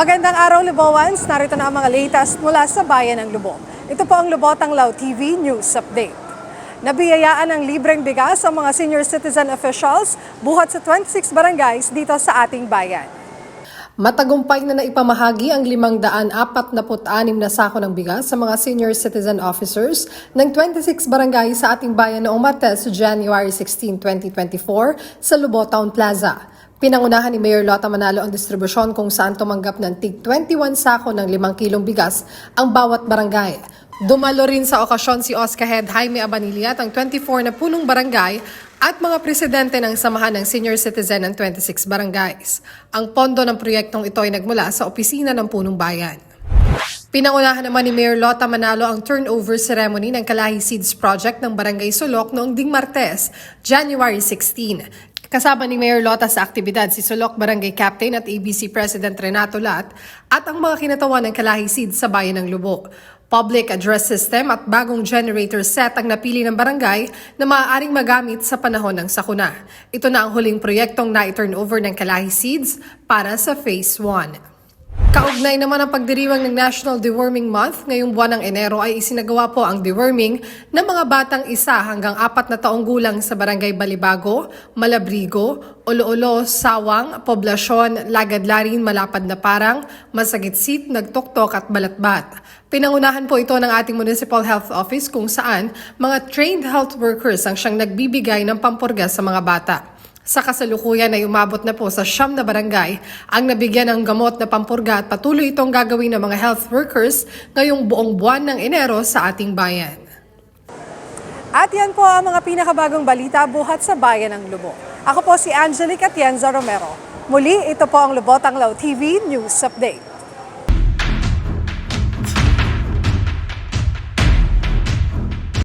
Magandang araw, Luboans. Narito na ang mga latest mula sa Bayan ng Lubao. Ito po ang Lubotang Lao TV News Update. Nabiyayaan ng libreng bigas ang mga senior citizen officials buhat sa 26 barangays dito sa ating bayan. Matagumpay na naipamahagi ang 546 na sako ng bigas sa mga senior citizen officers ng 26 barangay sa ating bayan noong Martes, January 16, 2024 sa Lubao Town Plaza. Pinangunahan ni Mayor Lota Manalo ang distribusyon kung saan tumanggap ng tig 21 sako ng 5 kilong bigas ang bawat barangay. Dumalo rin sa okasyon si Oscar Head Jaime Abanilla at ang 24 na punong barangay at mga presidente ng samahan ng senior citizen ng 26 barangays. Ang pondo ng proyektong ito ay nagmula sa opisina ng punong bayan. Pinangunahan naman ni Mayor Lota Manalo ang turnover ceremony ng Kalahi Seeds Project ng Barangay Sulok noong ding Martes, January 16. Kasama ni Mayor Lota sa aktibidad si Sulok Barangay Captain at ABC President Renato Lat at ang mga kinatawan ng Kalahi Seeds sa bayan ng Lubao. Public address system at bagong generator set ang napili ng barangay na maaaring magamit sa panahon ng sakuna. Ito na ang huling proyektong na-turnover ng Kalahi Seeds para sa Phase 1. Kaugnay naman ang pagdiriwang ng National Deworming Month, ngayong buwan ng Enero ay isinagawa po ang deworming ng mga batang 1 hanggang 4 na taong gulang sa Barangay Balibago, Malabrigo, Olo-Olo, Sawang, Poblasyon, Lagadlarin, Malapad na Parang, Masagitsit, Nagtuktok at Balatbat. Pinangunahan po ito ng ating Municipal Health Office kung saan mga trained health workers ang siyang nagbibigay ng pampurga sa mga bata. Sa kasalukuyan ay umabot na po sa 9 na barangay ang nabigyan ng gamot na pampurga at patuloy itong gagawin ng mga health workers ngayong buong buwan ng Enero sa ating bayan. At yan po ang mga pinakabagong balita buhat sa Bayan ng Lubao. Ako po si Angelic Atienza Romero. Muli, ito po ang Lubotang Lao TV News Update.